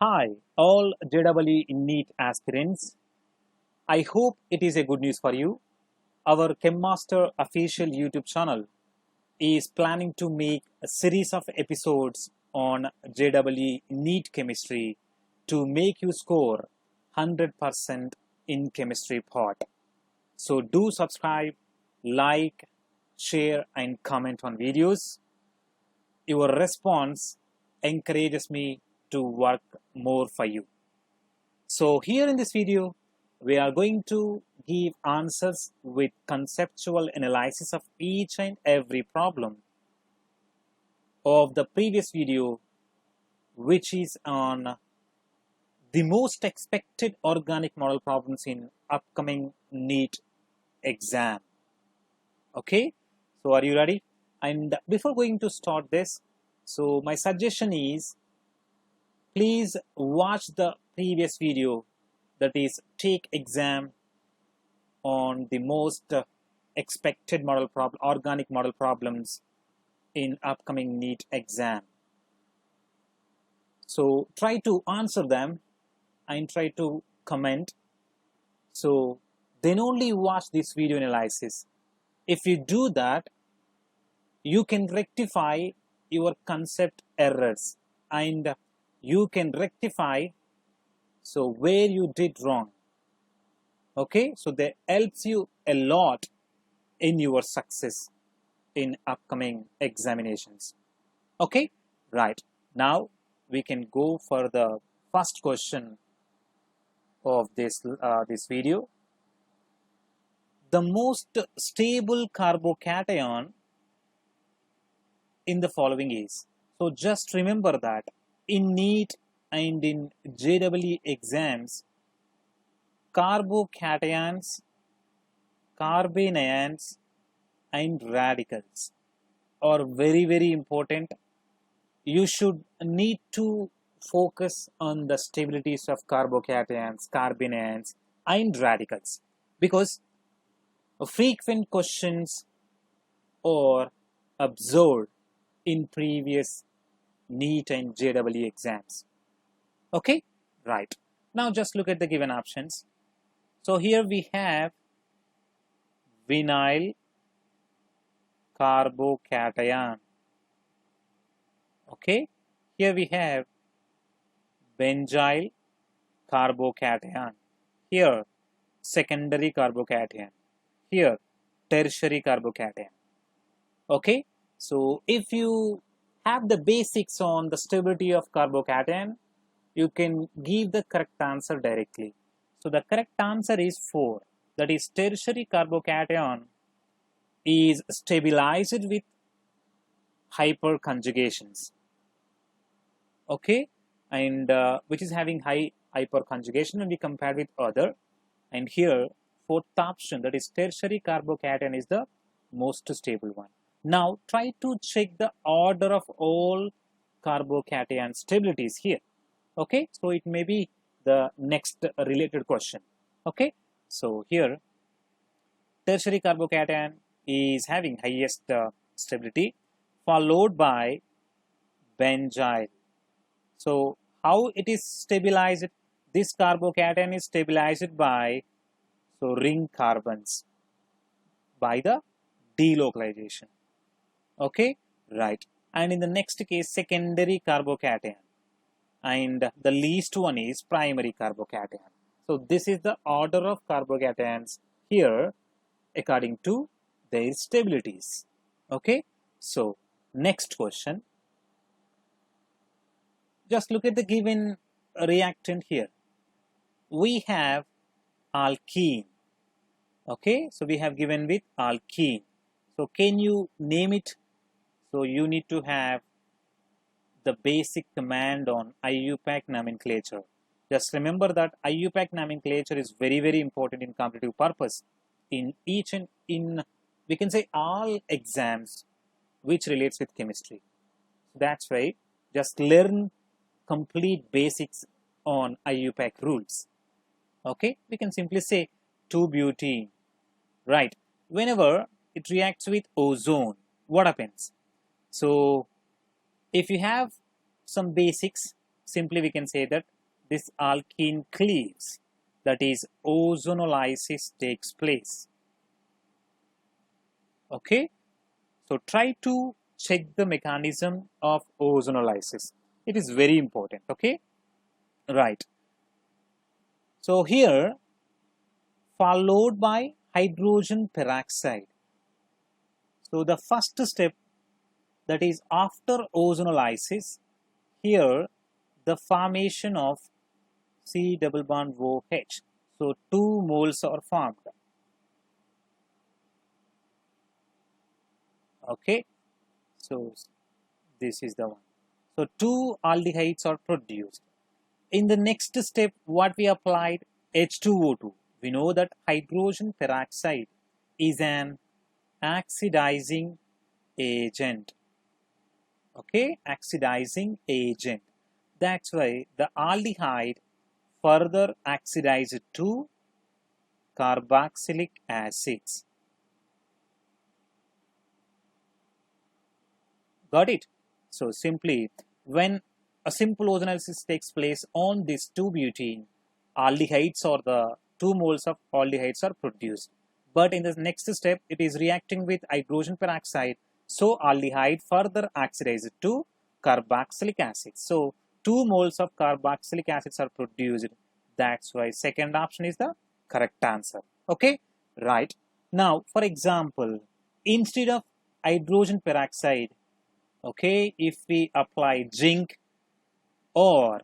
Hi, all JEE NEET aspirants. I hope it is a good news for you. Our CHEMMaster official YouTube channel is planning to make a series of episodes on JEE NEET chemistry to make you score 100% in chemistry part. So do subscribe, like, share and comment on videos. Your response encourages me to work more for you. So here in this video, we are going to give answers with conceptual analysis of each and every problem of the previous video, which is on the most expected organic model problems in upcoming NEET exam. Okay, so are you ready? And before going to start this, so my suggestion is please watch the previous video, that is take exam on the most expected model problem, organic model problems in upcoming NEET exam. So try to answer them and try to comment. So then only watch this video analysis. If you do that, you can rectify your concept errors and you can rectify so where you did wrong. Okay, so that helps you a lot in your success in upcoming examinations. Okay, right, now we can go for the first question of this video. The most stable carbocation in the following is, so just remember that in NEET and in JEE exams, carbocations, carbanions and radicals are very important. You should need to focus on the stabilities of carbocations, carbanions and radicals, because frequent questions are observed in previous NEET and JEE exams. Okay, right, now just look at the given options. So here we have vinyl carbocation. Okay, here we have benzyl carbocation. Here secondary carbocation. Here tertiary carbocation. Okay, so if you have the basics on the stability of carbocation, you can give the correct answer directly. So the correct answer is 4. That is, tertiary carbocation is stabilized with hyperconjugations. Okay, and which is having high hyperconjugation when we compare with other. And here fourth option, that is tertiary carbocation, is the most stable one. Now try to check the order of all carbocation stabilities here. Okay, so it may be the next related question. Okay, so here tertiary carbocation is having highest stability, followed by benzyl. So how it is stabilized? This carbocation is stabilized by ring carbons by the delocalization. Okay, right, and in the next case secondary carbocation, and the least one is primary carbocation. So this is the order of carbocations here according to their stabilities. Okay, so next question, just look at the given reactant here. We have alkene. Okay, so we have given with alkene. So can you name it? So you need to have the basic command on IUPAC nomenclature. Just remember that IUPAC nomenclature is very important in competitive purpose in each and in, we can say, all exams which relates with chemistry. That's right, just learn complete basics on IUPAC rules. Okay, we can simply say 2-butene. Right, whenever it reacts with ozone, what happens? So if you have some basics, simply we can say that this alkene cleaves, that is ozonolysis takes place. Okay, so try to check the mechanism of ozonolysis. It is very important. Okay, right. So here, followed by hydrogen peroxide. So the first step, that is after ozonolysis, here the formation of C double bond OH. So 2 moles are formed. Okay, so this is the one. So 2 aldehydes are produced. In the next step, what we applied? H2O2. We know that hydrogen peroxide is an oxidizing agent. Okay, oxidizing agent. That's why the aldehyde further oxidized to carboxylic acids. Got it? So simply, when a simple ozonolysis takes place on this 2-butene, aldehydes or the 2 moles of aldehydes are produced. But in the next step, it is reacting with hydrogen peroxide. So aldehyde further oxidized to carboxylic acid. So 2 moles of carboxylic acids are produced. That's why second option is the correct answer. Okay, right. Now, for example, instead of hydrogen peroxide, okay, if we apply zinc or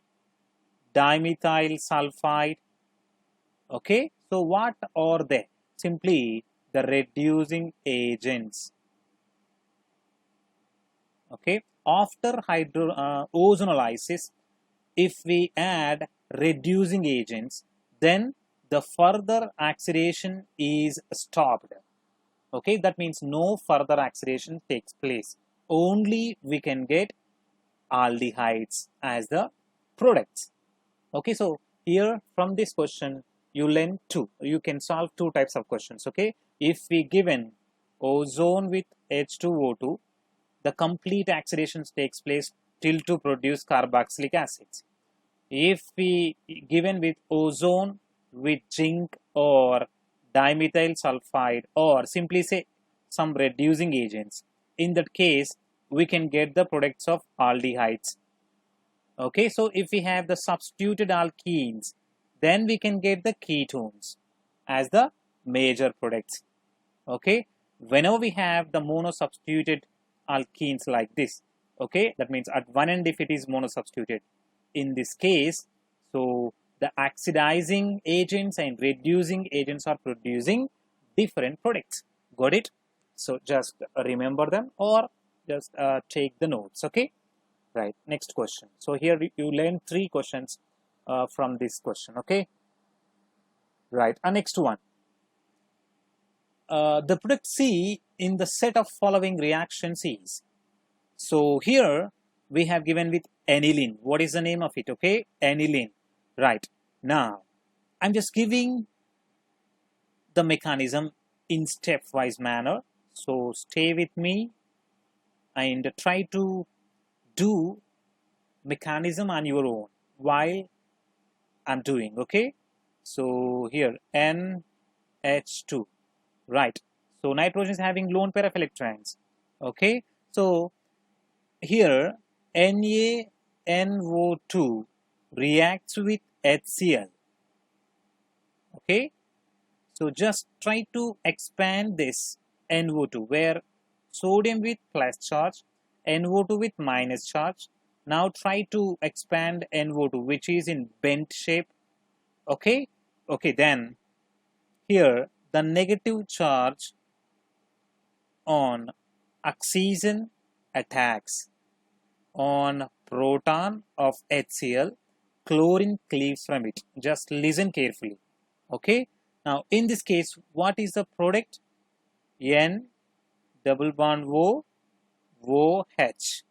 dimethyl sulfide, okay, so what are they? Simply the reducing agents. Okay, after ozonolysis, if we add reducing agents, then the further oxidation is stopped. Okay, that means no further oxidation takes place. Only we can get aldehydes as the products. Okay, so here from this question you learn you can solve 2 types of questions. Okay, if we given ozone with H2O2, the complete oxidation takes place till to produce carboxylic acids. If we given with ozone with zinc or dimethyl sulfide or simply say some reducing agents, in that case we can get the products of aldehydes. Okay, so if we have the substituted alkenes, then we can get the ketones as the major products. Okay, whenever we have the monosubstituted alkenes like this, okay, that means at one end if it is monosubstituted, in this case, so the oxidizing agents and reducing agents are producing different products. Got it? So just remember them or just take the notes. Okay, right. Next question. So here you learn 3 questions from this question. Okay, right. Next one. The product C in the set of following reactions is. So here we have given with aniline. What is the name of it? Okay, aniline. Right. Now I'm just giving the mechanism in stepwise manner. So stay with me and try to do mechanism on your own while I'm doing. Okay. So here NH2. Right. So nitrogen is having lone pair of electrons. Okay. So here NaNO2 reacts with HCl. Okay. So just try to expand this NO2 where sodium with plus charge, NO2 with minus charge. Now try to expand NO2 which is in bent shape. Okay. Okay. Then here the negative charge on oxygen attacks on proton of HCl, chlorine cleaves from it. Just listen carefully. Okay. Now in this case, what is the product? N double bond O, OH.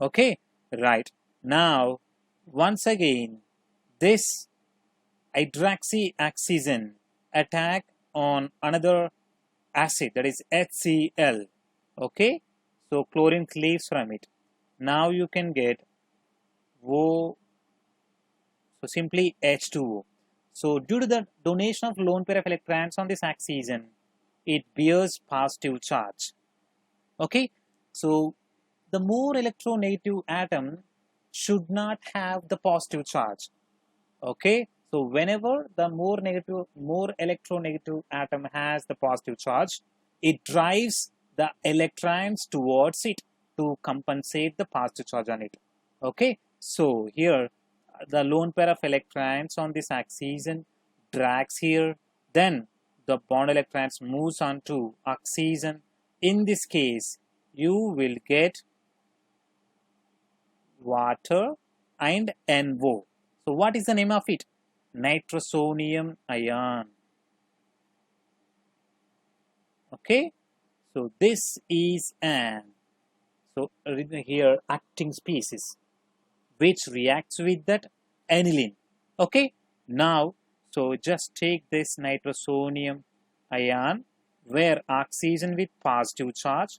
Okay. Right. Now once again, this hydroxyoxygen attack on another acid, that is HCl. Okay, so chlorine cleaves from it. Now you can get O, so simply H2O. So due to the donation of lone pair of electrons on this oxygen, it bears positive charge. Okay, so the more electronegative atom should not have the positive charge. Okay, so whenever the more electronegative atom has the positive charge, it drives the electrons towards it to compensate the positive charge on it. Okay, so here the lone pair of electrons on this oxygen drags here, then the bond electrons moves on to oxygen. In this case, you will get water and NO. So what is the name of it? Nitrosonium ion. Okay, so this is an here acting species which reacts with that aniline. Okay, now so just take this nitrosonium ion where oxygen with positive charge,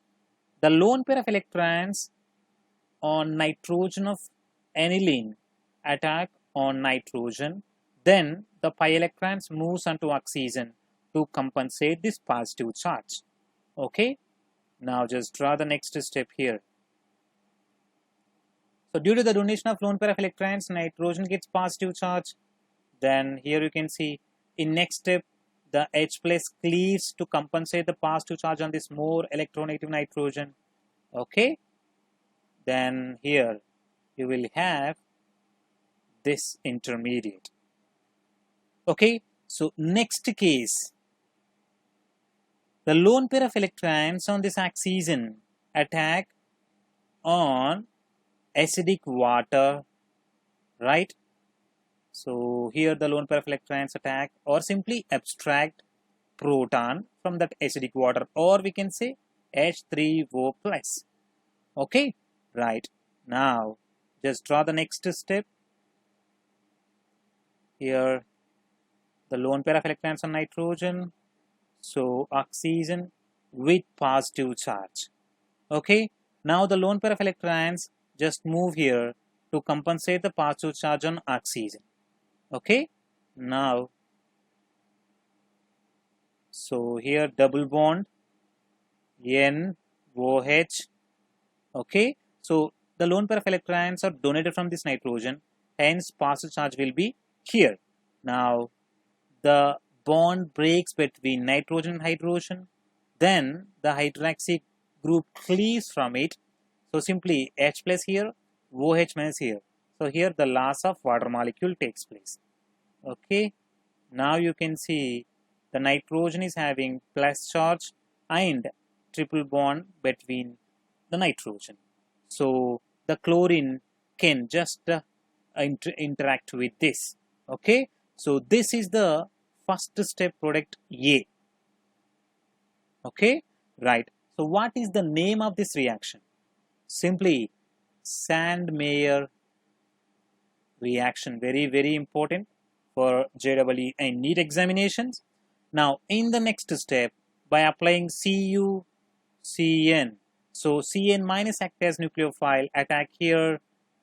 the lone pair of electrons on nitrogen of aniline attack on nitrogen, then the pi electrons moves onto oxygen to compensate this positive charge. Okay, now just draw the next step here. So due to the donation of lone pair of electrons, nitrogen gets positive charge. Then here you can see in next step the H plus cleaves to compensate the positive charge on this more electronegative nitrogen. Okay, then here you will have this intermediate. Okay, so next case, the lone pair of electrons on this oxygen attack on acidic water, right? So here the lone pair of electrons attack or simply abstract proton from that acidic water, or we can say H3O plus. Okay, right. Now just draw the next step. Here the lone pair of electrons on nitrogen, so oxygen with positive charge. Okay, now the lone pair of electrons just move here to compensate the positive charge on oxygen. Okay, now so here double bond NOH. Okay, so the lone pair of electrons are donated from this nitrogen, hence positive charge will be here. Now the bond breaks between nitrogen and hydrogen, then the hydroxy group cleaves from it, so simply H plus here, OH minus here. So here the loss of water molecule takes place. Okay, now you can see the nitrogen is having plus charge and triple bond between the nitrogen. So the chlorine can just interact with this. Okay, so this is the first step product A. Okay, right. So what is the name of this reaction? Simply Sandmeyer reaction. Very important for JEE and NEET examinations. Now in the next step, by applying CuCN, so Cn minus act as nucleophile, attack here,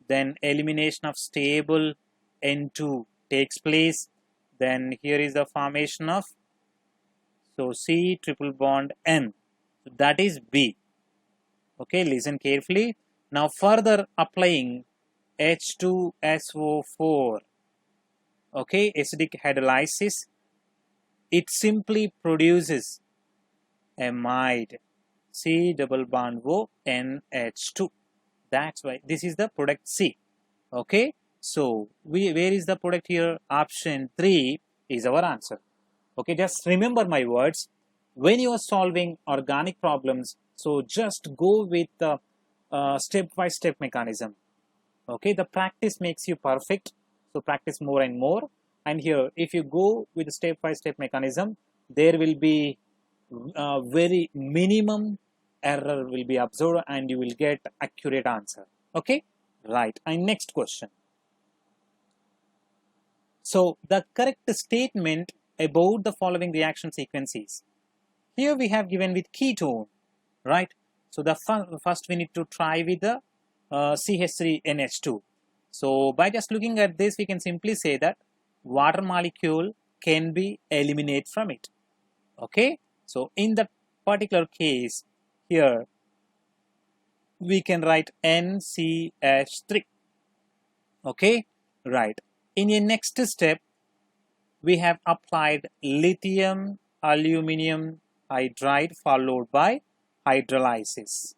then elimination of stable N2 takes place. Then here is the formation of so C triple bond N, so that is B. Okay, listen carefully. Now further applying H2SO4, okay, acidic hydrolysis, it simply produces amide C double bond O NH2. That's why this is the product C. Okay, so where is the product here? Option 3 is our answer. Okay, just remember my words when you are solving organic problems. So just go with the step-by-step mechanism. Okay, the practice makes you perfect. So practice more and more. And here, if you go with the step-by-step mechanism, there will be very minimum error will be observed and you will get accurate answer. Okay, right. And next question. So the correct statement about the following reaction sequences. Here we have given with ketone, right? So the first we need to try with the CH3NH2. So by just looking at this, we can simply say that water molecule can be eliminated from it. Okay, so in that particular case here, we can write NCH3. Okay, right. In a next step, we have applied lithium aluminum hydride followed by hydrolysis.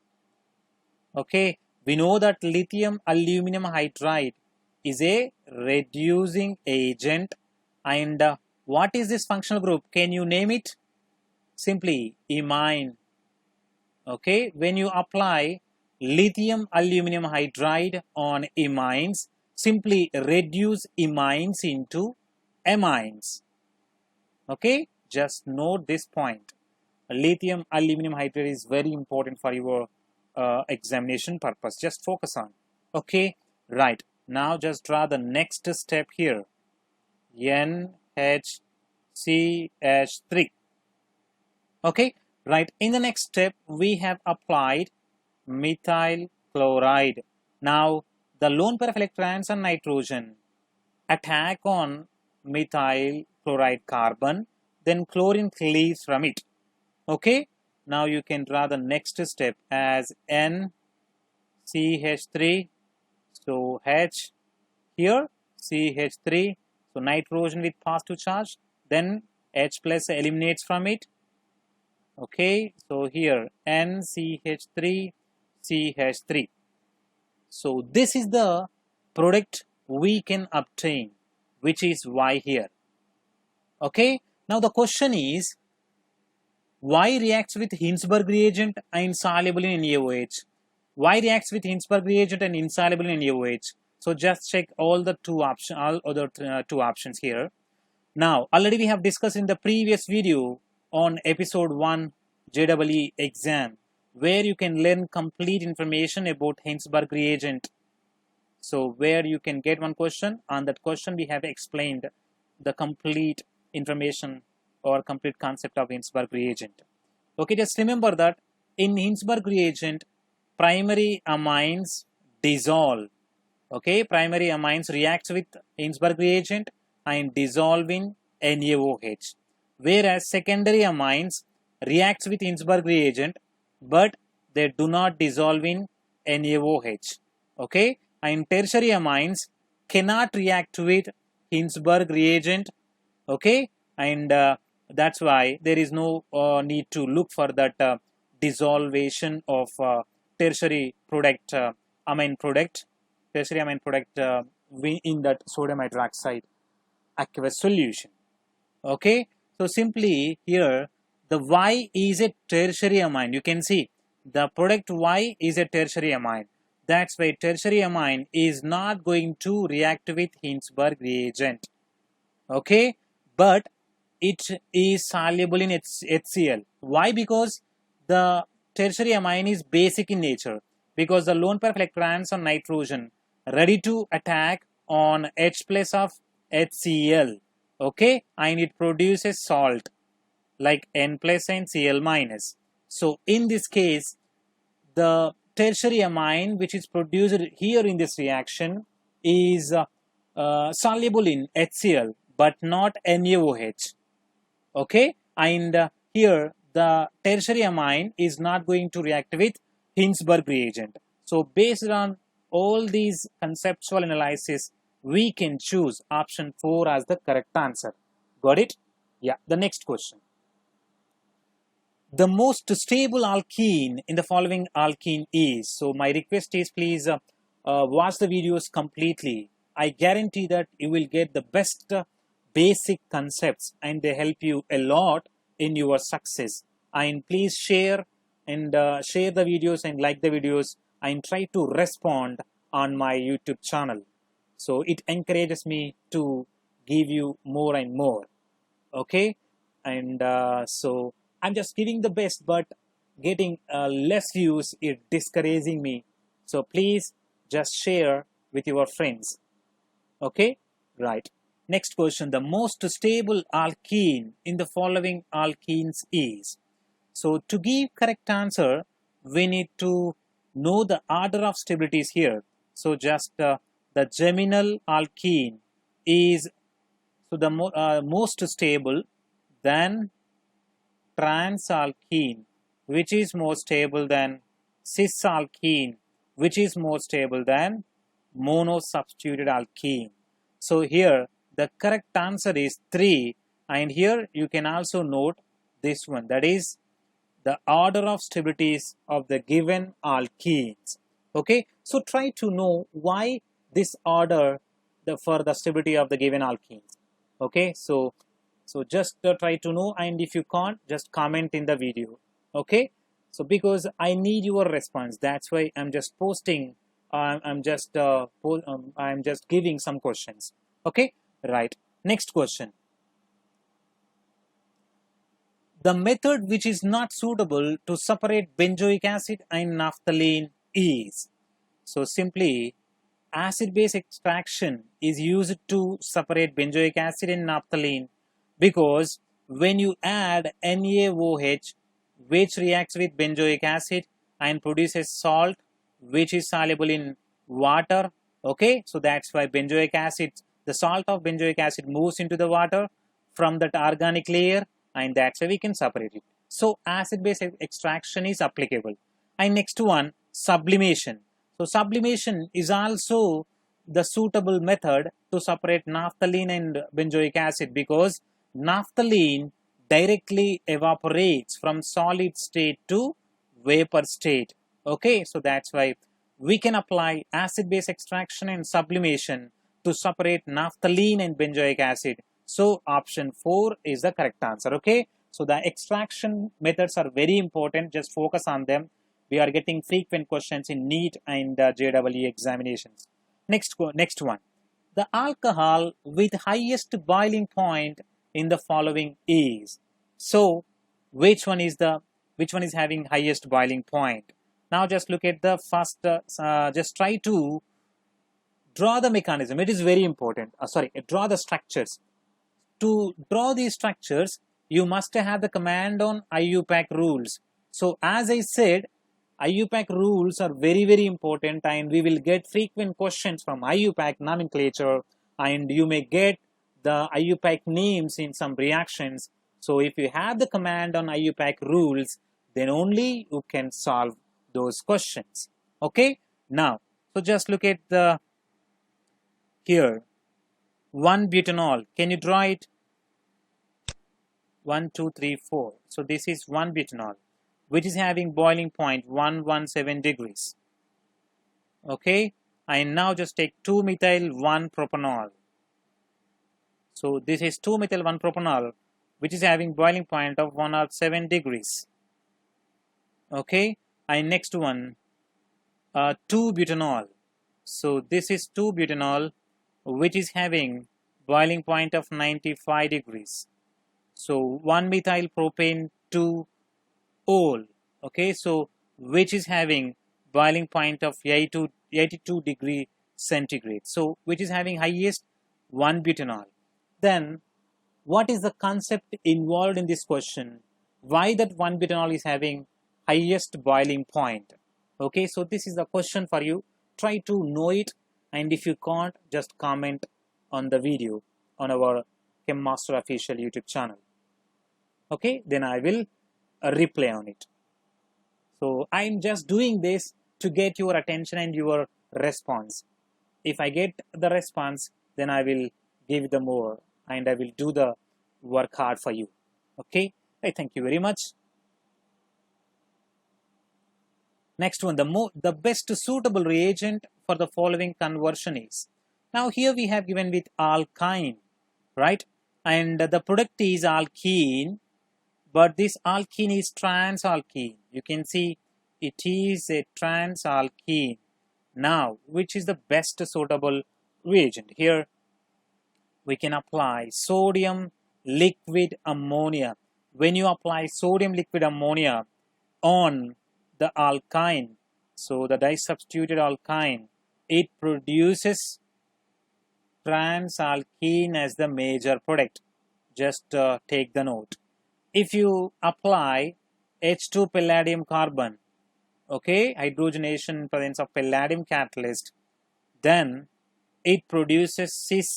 Okay, we know that lithium aluminum hydride is a reducing agent, and what is this functional group? Can you name it? Simply imine. Okay, when you apply lithium aluminum hydride on imines, simply reduce imines into amines. Okay, just note this point. Lithium aluminum hydride is very important for your examination purpose. Just focus on. Okay, right. Now just draw the next step here. NHCH3. Okay, right. In the next step, we have applied methyl chloride. Now, the lone pair of electrons on nitrogen attack on methyl chloride carbon, then chlorine cleaves from it. Okay, now you can draw the next step as NCH3. So H here, CH3. So nitrogen with positive charge, then H plus eliminates from it. Okay, so here NCH3, CH3. So this is the product we can obtain, which is Y here. Okay, now the question is, Y reacts with Hinsberg reagent and insoluble in NaOH. Y reacts with Hinsberg reagent and insoluble in NaOH. So just check all the two options here. Now, already we have discussed in the previous video on episode 1 JEE exam, where you can learn complete information about Hinsberg reagent. So where you can get one question, on that question we have explained the complete information or complete concept of Hinsberg reagent. Okay, just remember that in Hinsberg reagent, primary amines dissolve. Okay, primary amines react with Hinsberg reagent and dissolve in NaOH, whereas secondary amines reacts with Hinsberg reagent, but they do not dissolve in NaOH. Okay, and tertiary amines cannot react with Hinsberg reagent. Okay, and that's why there is no need to look for that dissolution of tertiary product, amine product, tertiary amine product in that sodium hydroxide aqueous solution. Okay, so simply here the Y is a tertiary amine. You can see the product Y is a tertiary amine. That's why tertiary amine is not going to react with Hinsberg reagent. Okay, but it is soluble in HCl. Why? Because the tertiary amine is basic in nature. Because the lone pair of electrons on nitrogen ready to attack on H plus of HCl. Okay, and it produces salt like N plus and Cl minus. So in this case, the tertiary amine which is produced here in this reaction is soluble in HCl but not NaOH. Okay, and here the tertiary amine is not going to react with Hinsberg reagent. So based on all these conceptual analysis, we can choose option 4 as the correct answer. Got it? Yeah, the next question. The most stable alkene in the following alkene is. So my request is please watch the videos completely. I guarantee that you will get the best basic concepts and they help you a lot in your success. And please share share the videos and like the videos and try to respond on my YouTube channel. So it encourages me to give you more and more. Okay, and so I'm just giving the best, but getting less views is discouraging me. So please just share with your friends. Okay, right. Next question. The most stable alkene in the following alkenes is. So to give correct answer, we need to know the order of stabilities here. So just the the geminal alkene is most stable than transalkene, which is more stable than cisalkene, which is more stable than monosubstituted alkene. So here the correct answer is 3, and here you can also note this one, that is the order of stabilities of the given alkenes. Okay, so try to know why this order for the stability of the given alkenes. Okay, so just try to know, and if you can't, just comment in the video. Okay, so because I need your response, that's why I'm just posting. I'm just giving some questions. Okay, right. Next question. The method which is not suitable to separate benzoic acid and naphthalene is. So simply, acid-base extraction is used to separate benzoic acid and naphthalene, because when you add NaOH, which reacts with benzoic acid and produces salt which is soluble in water, okay, so that's why benzoic acid, the salt of benzoic acid moves into the water from that organic layer, and that's why we can separate it. So acid-base extraction is applicable. And next one, sublimation. So sublimation is also the suitable method to separate naphthalene and benzoic acid, because naphthalene directly evaporates from solid state to vapor state. Okay, so that's why we can apply acid-base extraction and sublimation to separate naphthalene and benzoic acid. So option 4 is the correct answer. Okay, so the extraction methods are very important. Just focus on them. We are getting frequent questions in NEET and JEE examinations. Next one. The alcohol with highest boiling point in the following is. So which one is having highest boiling point? Now just look at the first. Just try to draw the mechanism. It is very important. Draw the structures. To draw these structures, you must have the command on IUPAC rules. So as I said, IUPAC rules are very, very important, and we will get frequent questions from IUPAC nomenclature, and you may get the IUPAC names in some reactions. So if you have the command on IUPAC rules, then only you can solve those questions. Okay, now, so just look at the here. 1-butanol, can you draw it? 1, 2, 3, 4. So this is 1-butanol, which is having boiling point 117 degrees. Okay, and now just take 2-methyl-1-propanol. So this is 2-methyl-1-propanol, which is having boiling point of 107 degrees. Okay, and next one, 2-butanol. So this is 2-butanol, which is having boiling point of 95 degrees. So 1-methyl-propane 2-ol. Okay, so which is having boiling point of 82 degree centigrade. So which is having highest? 1-butanol. Then what is the concept involved in this question? Why that 1-butanol is having highest boiling point? Okay, so this is the question for you. Try to know it, and if you can't, just comment on the video on our CHEMMaster official YouTube channel. Okay, then I will reply on it. So I'm just doing this to get your attention and your response. If I get the response, then I will give the more, and I will do the work hard for you. Okay, I thank you very much. Next one, the best suitable reagent for the following conversion is. Now here we have given with alkyne, right? And the product is alkene, but this alkene is transalkene. You can see it is a transalkene. Now, which is the best suitable reagent? Here we can apply sodium liquid ammonia. When you apply sodium liquid ammonia on the alkyne, so the disubstituted alkyne, it produces transalkene as the major product. Just take the note. If you apply H2 palladium carbon, okay, hydrogenation in presence of palladium catalyst, then it produces cis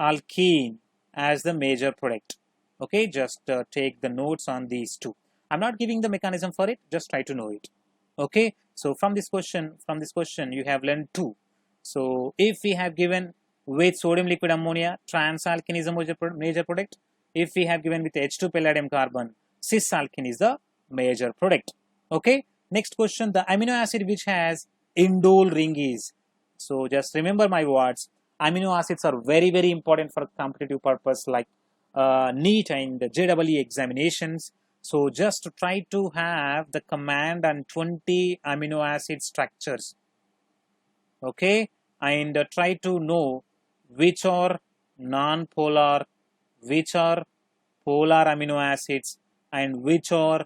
alkene as the major product. Okay, just take the notes on these two. I'm not giving the mechanism for it, just try to know it. Okay, so from this question you have learned two. So if we have given with sodium liquid ammonia, transalkene is a major product. If we have given with H2 palladium carbon, cis alkene is the major product. Okay, next question, the amino acid which has indole ring is. So just remember my words, amino acids are very important for competitive purpose like NEET and the JEE examinations. So just try to have the command on 20 amino acid structures. Okay, and try to know which are non-polar, which are polar amino acids, and which are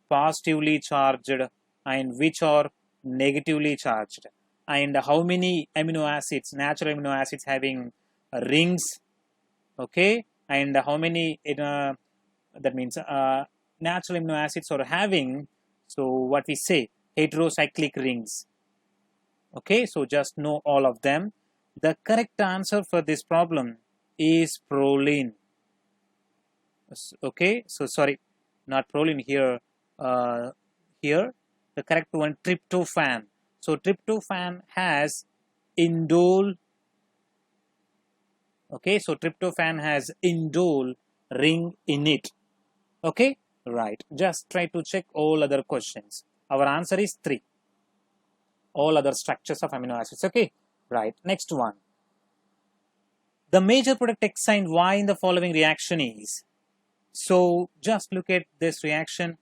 positively charged and which are negatively charged, and how many amino acids, natural amino acids having rings. Okay, and how many that means natural amino acids are having, so what we say, heterocyclic rings. Okay, so just know all of them. The correct answer for this problem is proline. Okay, so sorry, not proline here. Here the correct one, tryptophan. So tryptophan has indole. Okay, so tryptophan has indole ring in it. Okay, right. Just try to check all other questions. Our answer is 3. All other structures of amino acids. Okay, right. Next one. The major product X and Y in the following reaction is. So just look at this reaction.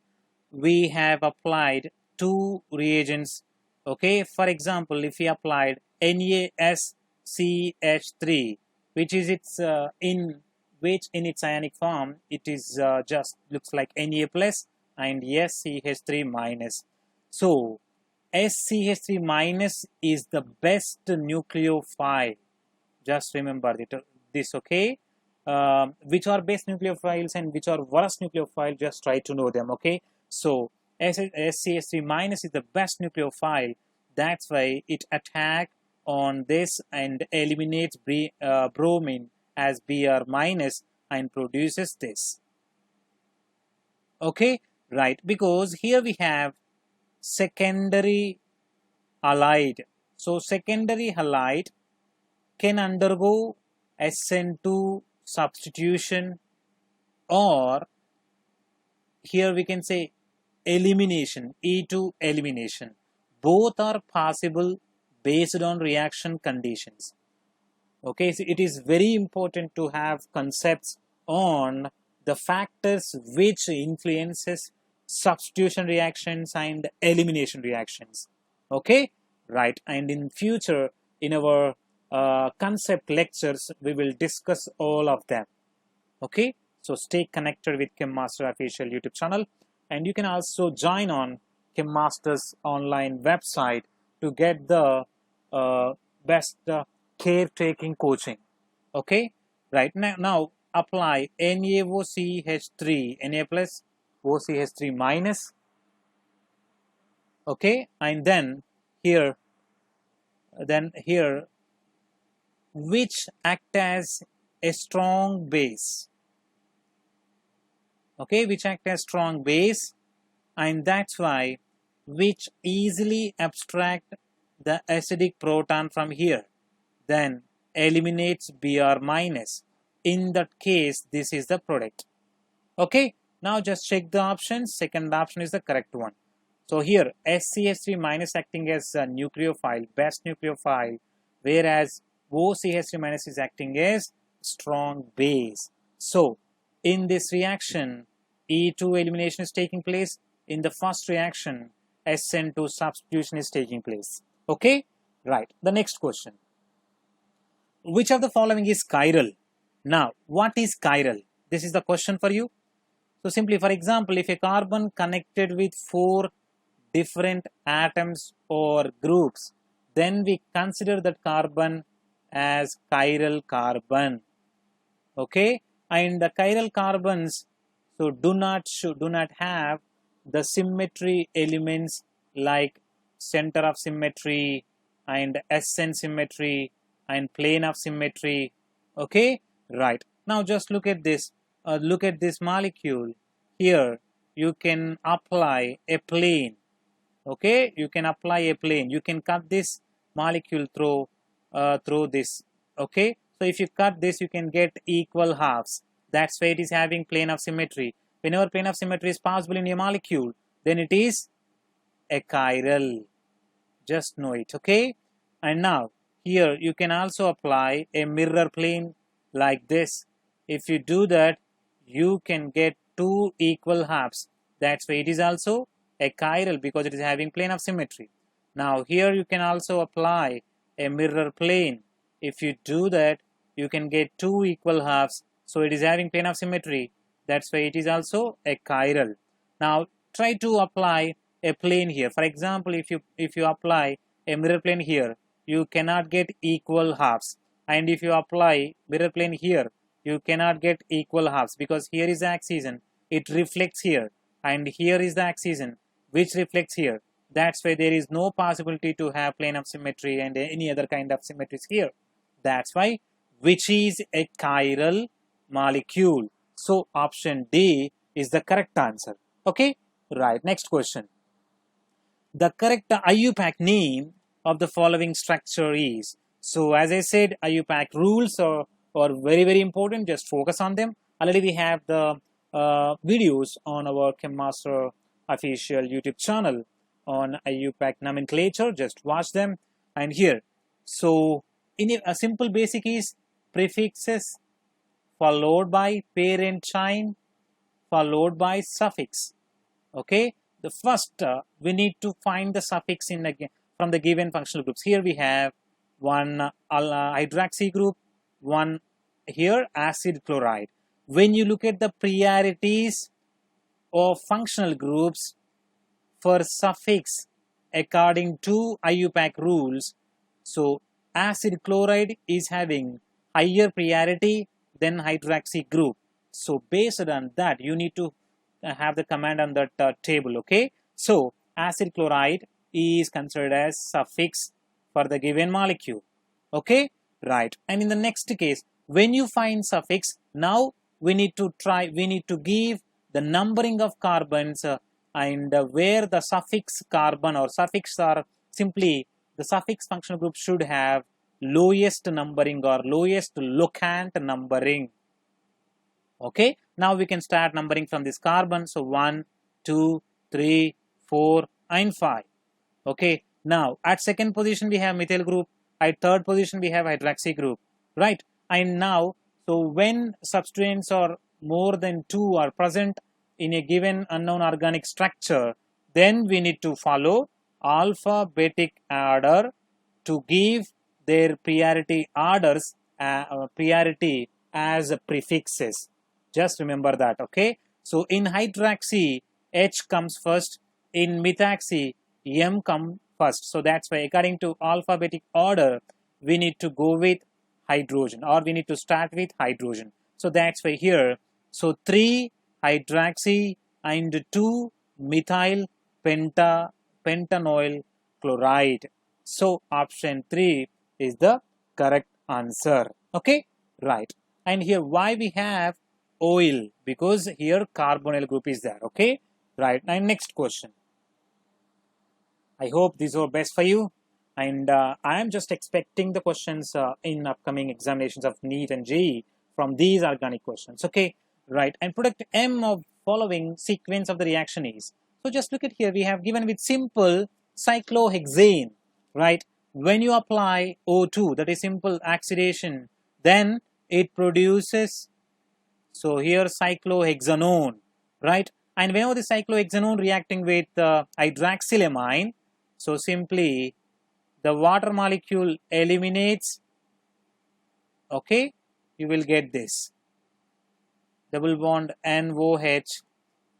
We have applied 2 reagents. Okay, for example, if we applied NaSCH3, which is its in its ionic form it is just looks like Na plus and SCH3 minus. So SCH3 minus is the best nucleophile. Just remember this. Okay, which are best nucleophiles and which are worst nucleophile, just try to know them. Okay, so SCH3 minus is the best nucleophile. That's why it attacks on this and eliminates bromine as Br minus and produces this. Okay, right, because here we have secondary halide. So secondary halide can undergo SN2 substitution, or here we can say elimination, E2 elimination. Both are possible based on reaction conditions. Okay, so it is very important to have concepts on the factors which influences substitution reactions and elimination reactions. Okay, right, and in future in our concept lectures we will discuss all of them. Okay, so stay connected with CHEMMaster official YouTube channel, and you can also join on CHEMMasters online website to get the best caretaking coaching. Okay, right, now apply NaOCH3, Na plus OCH3 minus. Okay, and then here which act as a strong base. Okay, which act as strong base, and that's why which easily abstract the acidic proton from here, then eliminates Br minus. In that case, this is the product. Okay, now just check the options. Second option is the correct one. So here SCH3 minus acting as a nucleophile, best nucleophile, whereas OCH3 minus is acting as strong base. So in this reaction E2 elimination is taking place. In the first reaction SN2 substitution is taking place. Okay, right. The next question. Which of the following is chiral? Now, what is chiral? This is the question for you. So simply, for example, if a carbon connected with 4 different atoms or groups, then we consider that carbon as chiral carbon. Okay, and the chiral carbons so do not have the symmetry elements like center of symmetry and SN symmetry and plane of symmetry. Okay, right. Now just look at this. Look at this molecule. Here you can apply a plane. Okay, you can apply a plane. You can cut this molecule through this. Okay, so if you cut this, you can get equal halves. That's why it is having plane of symmetry. Whenever plane of symmetry is possible in a molecule, then it is a chiral. Just know it. Okay, and now here you can also apply a mirror plane like this. If you do that, you can get two equal halves. That's why it is also a chiral, because it is having plane of symmetry. Now here you can also apply a mirror plane. If you do that, you can get two equal halves. So it is having plane of symmetry. That's why it is also a chiral. Now try to apply a plane here. For example, if you apply a mirror plane here, you cannot get equal halves. And if you apply mirror plane here, you cannot get equal halves, because here is the axis and it reflects here, and here is the axis which reflects here. That's why there is no possibility to have plane of symmetry and any other kind of symmetries here. That's why which is a chiral molecule. So option D is the correct answer. Okay, right. Next question. The correct IUPAC name of the following structure is. So as I said, IUPAC rules are very important. Just focus on them. Already we have the videos on our CHEMMaster official YouTube channel on IUPAC nomenclature. Just watch them. And here, so in a simple basic is prefixes followed by parent chain followed by suffix. Okay, the first we need to find the suffix from the given functional groups. Here we have one hydroxy group, one here acid chloride. When you look at the priorities of functional groups for suffix according to IUPAC rules, so acid chloride is having higher priority than hydroxy group. So based on that, you need to have the command on that table. Okay, so acid chloride is considered as suffix for the given molecule. Okay, right. And in the next case, when you find suffix, now we need to give the numbering of carbons and where the suffix carbon or suffix are simply the suffix functional group should have lowest numbering or lowest locant numbering. Okay, now we can start numbering from this carbon. So 1, 2, 3, 4 and 5. Okay, now at second position we have methyl group, at third position we have hydroxy group, right? And now, so when substituents are more than 2 are present in a given unknown organic structure, then we need to follow alphabetic order to give their priority orders priority as prefixes. Just remember that. Okay, so in hydroxy H comes first, in methoxy M comes first. So that's why according to alphabetic order we need to go with hydrogen, or we need to start with hydrogen. So that's why here, so 3 hydroxy and 2 methyl pentanoyl chloride. So option 3 is the correct answer. Okay, right. And here why we have oil? Because here carbonyl group is there. Okay, right. And next question. I hope these are best for you, and I am just expecting the questions in upcoming examinations of NEET and JEE from these organic questions. Okay, right. And product M of following sequence of the reaction is. So just look at here, we have given with simple cyclohexane, right? When you apply O2, that is simple oxidation, then it produces, so here cyclohexanone, right? And whenever the cyclohexanone reacting with hydroxylamine, so simply the water molecule eliminates, okay, you will get this double bond NOH,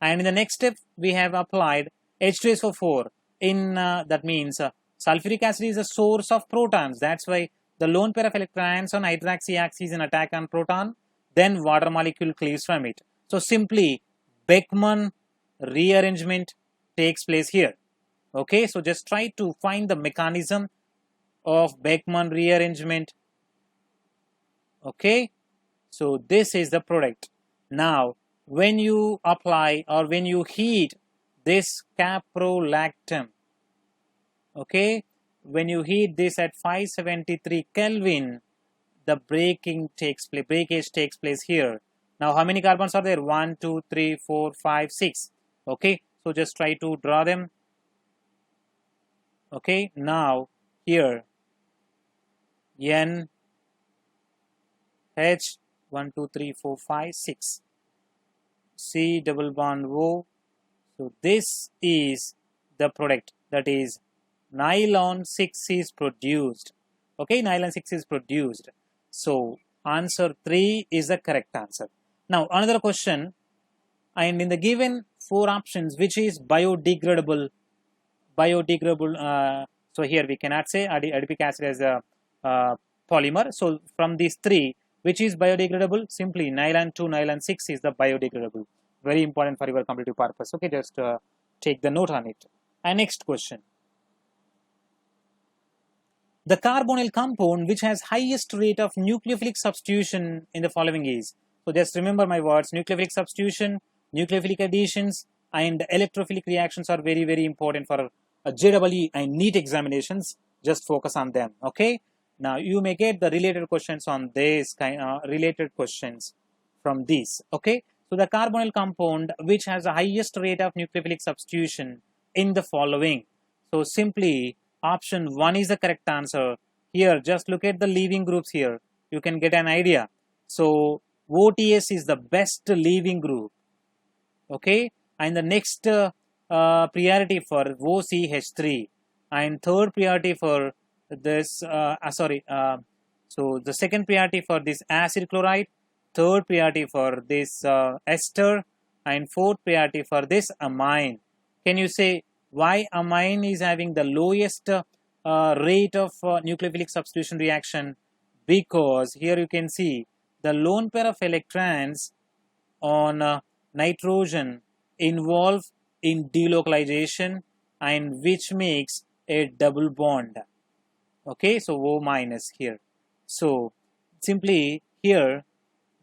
and in the next step we have applied H2SO4 in that means sulfuric acid is a source of protons. That's why the lone pair of electrons on hydroxy acts is an attack on proton, then water molecule cleaves from it. So simply Beckmann rearrangement takes place here. Okay, so just try to find the mechanism of Beckmann rearrangement Okay, so this is the product. Now when you apply or when you heat this caprolactam, okay, when you heat this at 573 Kelvin, the breakage takes place here. Now how many carbons are there? 1, 2, 3, 4, 5, 6. Okay, so just try to draw them. Okay, now here N H 1, 2, 3, 4, 5, 6. C double bond O. So this is the product, that is nylon 6 is produced. Okay, nylon 6 is produced. So answer 3 is the correct answer. Now another question, and in the given 4 options, which is biodegradable, so here we cannot say adipic acid as a polymer. So from these 3, which is biodegradable? Simply nylon 2, nylon 6 is the biodegradable. Very important for your competitive purpose. Okay, just take the note on it. And next question. The carbonyl compound which has highest rate of nucleophilic substitution in the following is. So just remember my words: nucleophilic substitution, nucleophilic additions, and electrophilic reactions are very, very important for JEE and NEET examinations. Just focus on them. Okay. Now you may get the related questions on this related questions from these. Okay. So the carbonyl compound which has the highest rate of nucleophilic substitution in the following. So simply option 1 is the correct answer. Here just look at the leaving groups here. You can get an idea. So OTS is the best leaving group. Okay. And the next priority for OCH3, and third priority for this so the second priority for this acid chloride, third priority for this ester, and fourth priority for this amine. Can you say why amine is having the lowest rate of nucleophilic substitution reaction? Because here you can see the lone pair of electrons on nitrogen involve in delocalization, and which makes a double bond. Okay, so O minus here. So simply here,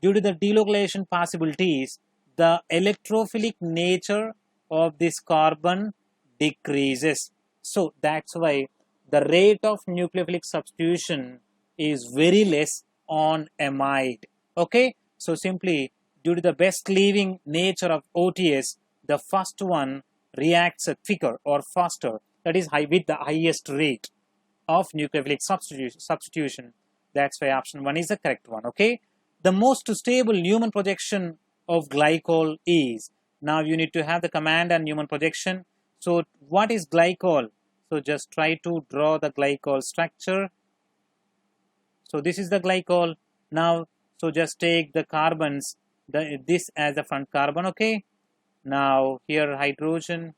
due to the delocalization possibilities, the electrophilic nature of this carbon decreases. So that's why the rate of nucleophilic substitution is very less on amide. Okay, so simply due to the best leaving nature of OTS, the first one reacts quicker or faster, that is high with the highest rate of nucleophilic substitution. That's why option 1 is the correct one. Okay, the most stable Newman projection of glycol is. Now you need to have the command and Newman projection. So what is glycol? So just try to draw the glycol structure. So this is the glycol. Now so just take the carbons, this as the front carbon. Okay, now here hydrogen,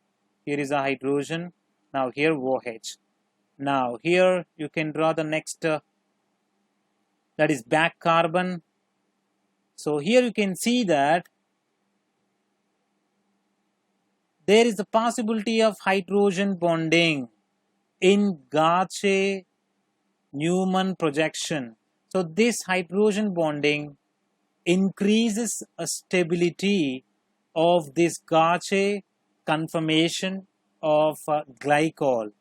here is a hydrogen, now here OH. Now here you can draw the next that is back carbon. So here you can see that there is a possibility of hydrogen bonding in Gauche-Newman projection. So this hydrogen bonding increases a stability of this Gauche conformation of glycol.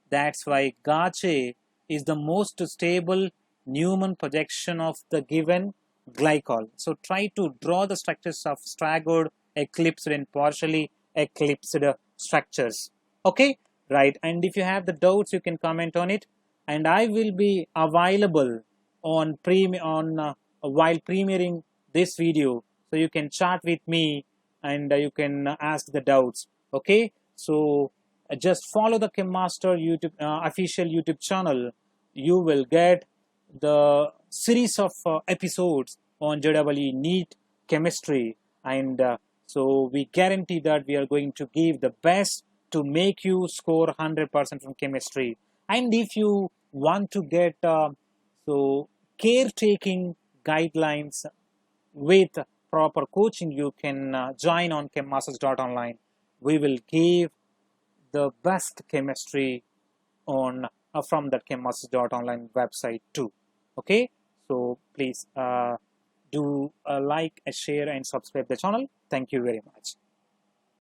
That's why Gauche is the most stable Newman projection of the given glycol. So try to draw the structures of staggered, eclipsed, and partially eclipsed structures. Okay, right. And if you have the doubts, you can comment on it, and I will be available on while premiering this video, so you can chat with me and you can ask the doubts. Okay, so just follow the CHEMMaster YouTube official YouTube channel. You will get the series of episodes on JEE NEET chemistry, and so we guarantee that we are going to give the best to make you score 100% from chemistry. And if you want to get so caretaking guidelines with proper coaching, you can join on chemmasters.online. We will give the best chemistry on from that chemmasters.online website too. Okay, So please do like, share and subscribe the channel. Thank you very much.